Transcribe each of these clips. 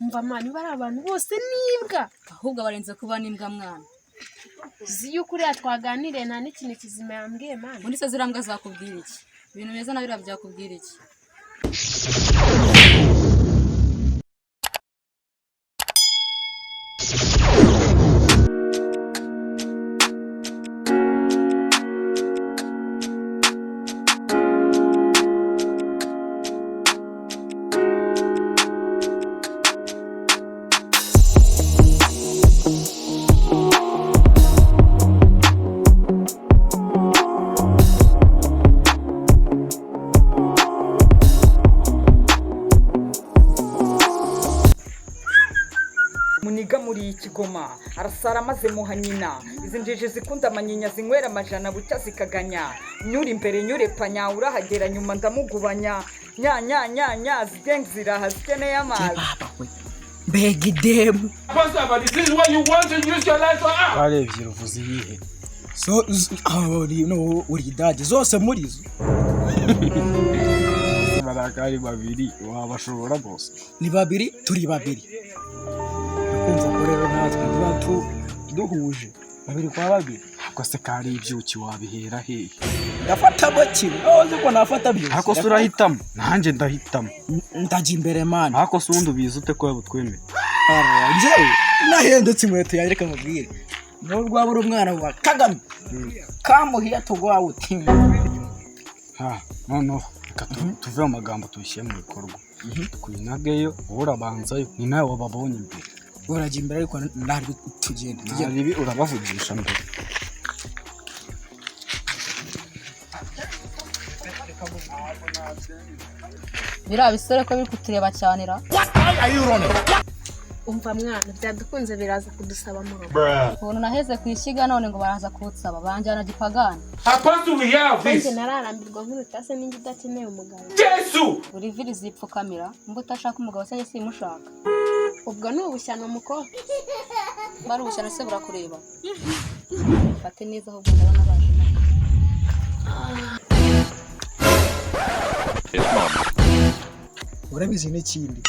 umva mani bari abantu bose nimbwa ahubwo barenze kuba nimbwa mwana ziyo kuriya twaganiriye nta n'ikintu kizima yambwiye mani muri se zirambwa zakubwira iki ibintu beza na biriya byakubwira iki Muniga muri Kigoma arasara maze muha nyina izi njiji zikunda amanyinya zinywera amajana bucya zikaganya nyuri imbere nyure panya urahagera nyuma ndamugubanya nya zigenga ziraha zikeneye amazi mbega idemu barebye ruvuze ibihe so uri idadi zose muri zo barakari babiri wabashobora bose ni babiri turi babiri kumva ko rero natwe tuba duhuje babiri kwa babiri ako se kari ibyuki wabihera hehe ndafata baki oze ko nafata byose ako se urahitamo nanjye ndahitamo ndajya imbere man ako se undi ubizi ute ko yabutwemeye njyewe nahendutse inkweto yanjye reka mubwire n'urwabura umwana wa Kagame kamuhiya tugwa uti noneho tuve mu magambo tuyishyire mu bikorwa twinageyo urabanzayo ni nawe wababonye imbere urajya imbere ariko ntabwo tugenda ibi urabavugisha mbere biriya bisore ko biri kutureba cyane ra umva mwana byadukunze biraza kudusaba mu rugo ukuntu naheze ku ishyiga none ngo baraza kuwutsaba banjyana gipagani kandi nararambirwa nk'urutase n'ingi udakeneye umugabo buri viri zipfukamira mba utashaka umugabo se simushaka ubwo ni ubushyano mukobwa bari ubushyano se burakureba fate neza ahubwo ndabona baje urabizi n'ikindi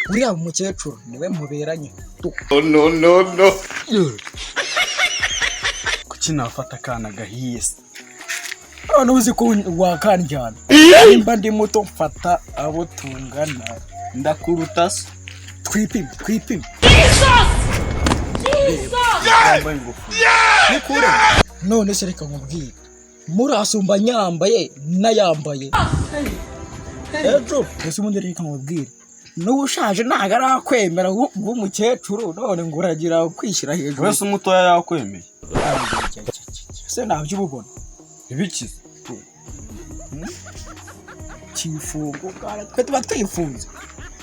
uriya mukecuru niwe muberanye no kuki nafata akana gahiye se none uzi ko wakanjyana nimba ndi muto mfata abo tungana ndakuruta se twipime nikure none se reka nkubwire murasumba nyambaye nayambaye ejo ese ubundi reka nkubwire n'ubushaje ntago arakwemera nk'umukecuru none ngo uragira kwishyira hejuru wese umutoya yakwemeye se ntabyo ububona ibikize kifungo twe tuba twifunze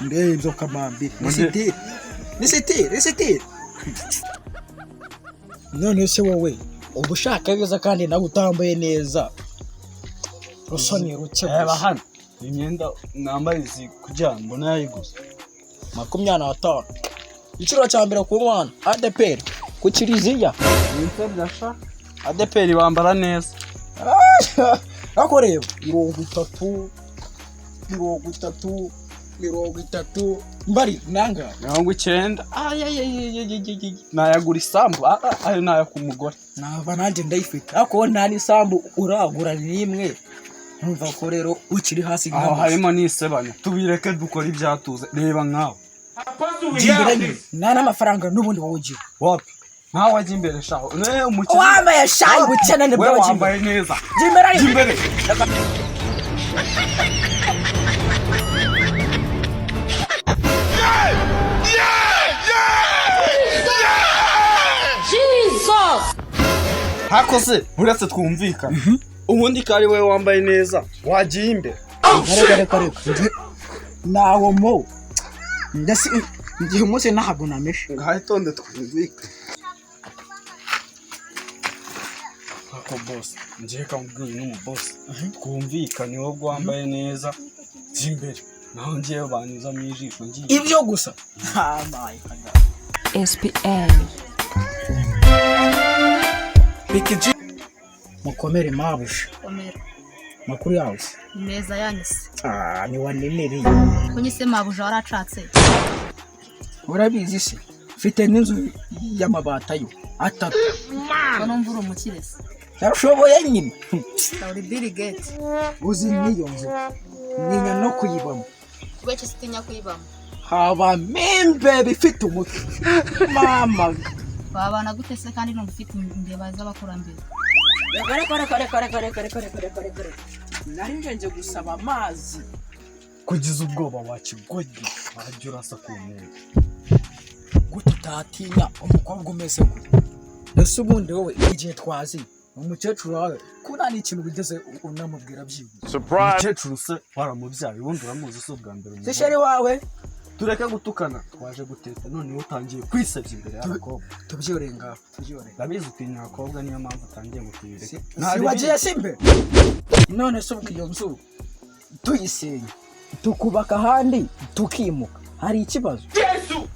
ndebyo kamambiri nisitire none se wowe uba ushaka neza kandi nawe utambaye neza rusoni ruke reba hano imyenda nambaye izi kugira ngo mbone yayiguze 25 igiciro cya mbere ku mwana ADPR ku kiriziya nitebya ADPR bambara neza ako reba 30 mbari nanga 90 nayagura isambu ayo nayo ku mugore nava nanjye ndayifite ako nta n'isambu uragura nimwe numva ko rero ukiri hasi aho harimo n'isebanya tubireke dukora ibyatuze reba nkawe nta n'amafaranga n'ubundi wawugira wapi ntawe wajya imbere shaho umukino wambaye shayi bukenane bwo wambaye neza imbere hakose uretse twumvikana ubundi kari we wambaye neza wagiye imbere reka nawo mo ndasi ngiye umunsi ntabwo nameshe ngahitonde twumvikana ako boss ngiye kamubwiye n'umuboss twumvikane wo wambaye neza imbere naho ngiye banyuza mu ijisho ngiye ibyo gusa SPL mukomere mabuje makuru yawe meza yanyise ni wanemereye kunyise mabuje waracatse urabizi se mfite n'inzu y'amabati ayo 3 ko numva uri umukire se nashoboye nyine uri Bill Gates uzi niyo nzu ninya no kuyibamo kubera sitinya kuyibamo haba membe bifite umutwe mama babana gute se kandi numva ufite imbeba z'abakurambere kare nari nje gusaba amazi kugize ubwoba wakigodi wajya urasa ku ntebe gute utatinya umukobwa umeze gute ese ubundi wowe igihe twazi umukecuru wawe kuna ni ikintu bigeze unamubwira byibwe umukecuru se waramubyaye ubundi uramuzi se ubwa mbere se sheri wawe tureke gutukana twaje guteta none utangiye kwisebya imbere y'abakobwa tubyirenga ndabizi utinya abakobwa niyo mpamvu utangiye gutwireka si wagiye simbe none se ubwo iyo nzu tuyisenya tukubaka ahandi tukimuka hari ikibazo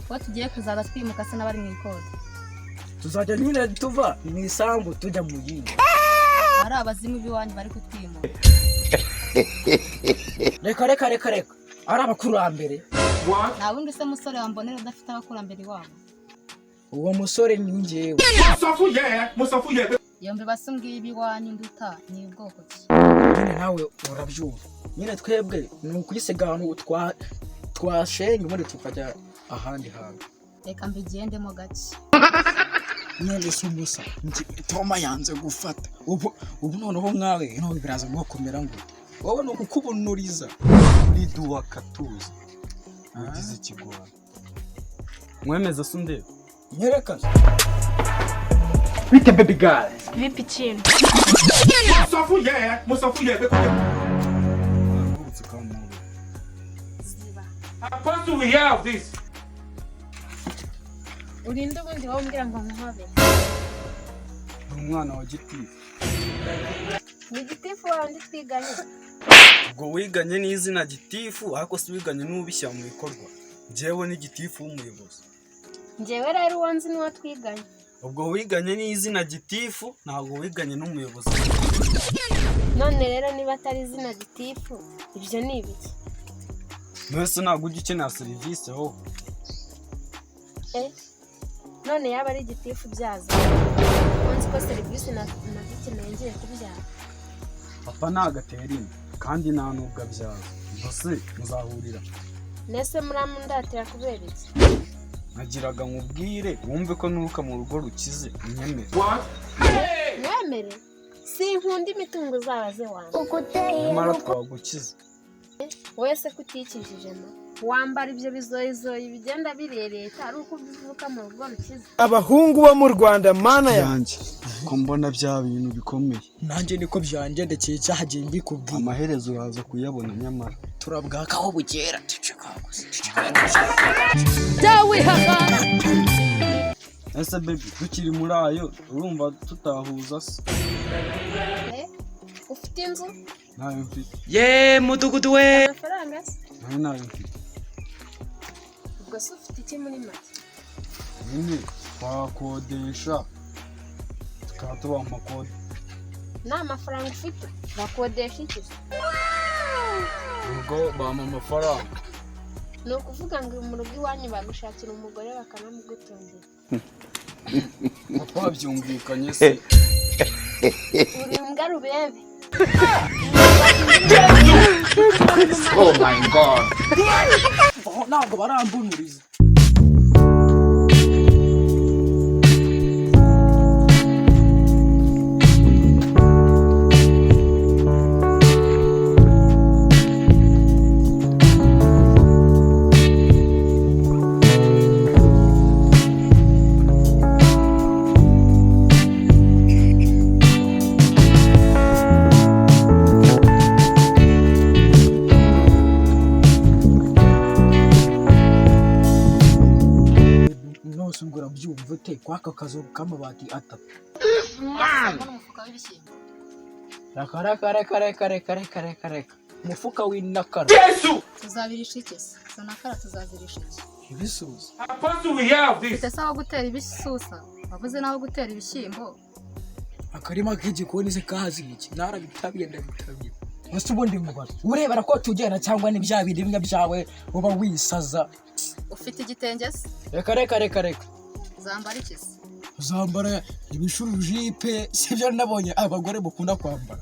ko tugiye kuzaga twimuka se n'abari mu ikode tuzajya nyine tuva mu isambu tujya mu yindi ari abazimu b'iwanyu bari kutwimuka reka ari abakurambere nta wundi se musore wambonera udafite abakurambere iwabo uwo musore ni njyewe yombi basumbwiye ibiwanyu nduta ni ubwoko ki nyine nawe urabyumva nyine twebwe ni ukuyisiga ahantu twashenye ubundi tukajya ahandi hantu reka mbigendemo gake nyine si umusa Toma yanze gufata ubu noneho mwawe none biraza ngo kumera ngo wowe no kukubunuriza riduwa katuza ugize ikigwara mwemeza se undeba nyereka Bite baby girl. Vipi chini? Urinde ubundi wowe umbwira ngo nkuhobe. umwana wa gitifu Ni gitifu wandi twiganye. ubwo wiganye n'izina gitifu ariko si wiganye n'ubishyira mu bikorwa njyewe ni gitifu w'umuyobozi Njyewe rero uwanzi niwo twiganye. ubwo wiganye n'izina gitifu ntabwo wiganye n'umuyobozi None rero niba atari izina gitifu ibyo ni ibiki? mwese ntabwo ujya ukenera serivisi ho None yaba ari gitifu byaza. Onzi ko serivisi nazikeneye ngiye kubyara. papa ntagatera inda kandi nta nubwo abyaza mbese muzahurira Nese muramundatira kubera iki? nagiraga nkubwire wumve ko nuka mu rugo rukize unyemere Mwemere? Sinkunda imitungo zabaze wanjye. nyamara twagukize Wese kutikijije no. Wambara ibyo bizoyizoyi bigenda birereta ari uko bivuka mu rugo rukize. Abahungu bo mu Rwanda mana yanjye ko mbona bya bintu bikomeye nanjye niko byangendekeye cyahagiye mbikubwiye amaherezo uraza kuyabona nyamara turabwakaho bugera ese baby tukiri muri ayo urumva tutahuza se Ufite inzu? ntayo mfite ye mudugudu we Amafaranga se? ntayo mfite Ubwo se ufite iki muri make? nyine twakodesha tukaba tubaha amakode Nta mafaranga ufite? Bakodesha iki? ubwo bampa amafaranga Ni ukuvuga ngo mu rugo iwanyu bagushakira umugore bakanamugutungira. twabyumvikanye se Uri imbwa rubebe. Oh my god. ntabwo barambunuriza ungura byumva te kwaka kazo kamabati 3 n'umufuka w'ibishyimbo kare umufuka w'inakara tuzabirisha iki se izo nakara tuzazirisha iki ibisusa ufite se aho gutera ibisusa wabuze n'aho gutera ibishyimbo akarima k'igikoni se kahazi iki narabitabiye ndabitabiye ese ubundi mubaza urebera ko tugenda cyangwa ni bya bindi bimwe byawe uba wisaza ufite igitenge se reka uzambara iki se uzambara ibishurujipe sibyo nabonye abagore mukunda kwambara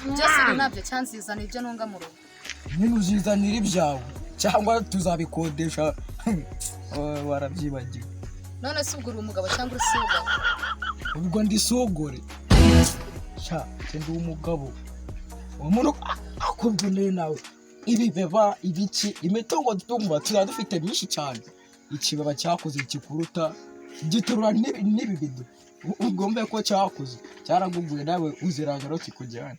byose ni nabyo cyanzizana ibyo ntunga mu rugo nyine uzizanira ibyawe cyangwa tuzabikodesha warabyibagiwe none se ubwo uri umugabo cyangwa uri umugabo ubwo ndi sogore sha ndi umugabo umuntu akuboneye nawe ibibeba ibiki imitungo dutunga tuzaba dufite myinshi cyane ikibaba cyakoze kikuruta giturura n'ibibido ugombe ko cyakoze cyaraguguye nawe uzirangaro kikujyana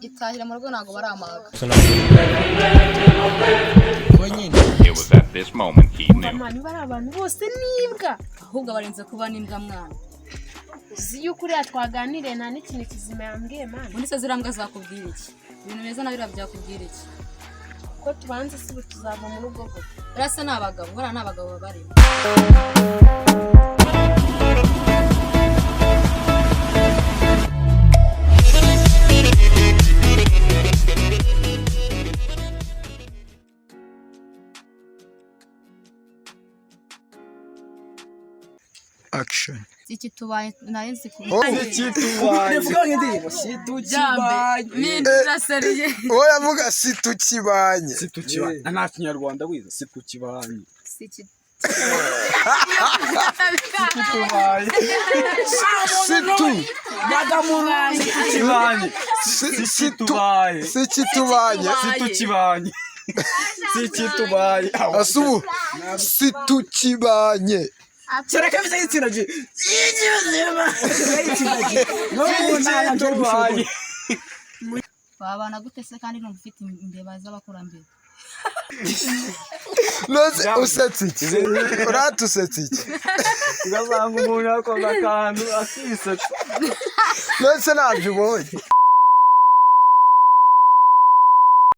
itahire mu rugo ntabwo baramaga It was at this moment he knew. Mama bari abantu bose n'imbwa ahubwo barinze kuba n'imbwa mwana uzi yuko uriya twaganiriye nta n'ikintu kizima yambwiye mana muri se zirambwa zakubwira iki ibintu beza nabira byakubwira iki ko tubanze si tuzava mu rugo go rasa n'abagabo bora n'abagabo bari action ikitubaye naye nzi ku oya vuga situkibanye nta kinyarwanda wize situkibanye situkibanye asubu situkibanye Será que você ensina de babana gute se kandi numva ufite imbeba z'abakurambere nose usetse iki uratusetse iki ugasanga umuntu yakoze akantu akisetsa nose ntabyo ubonye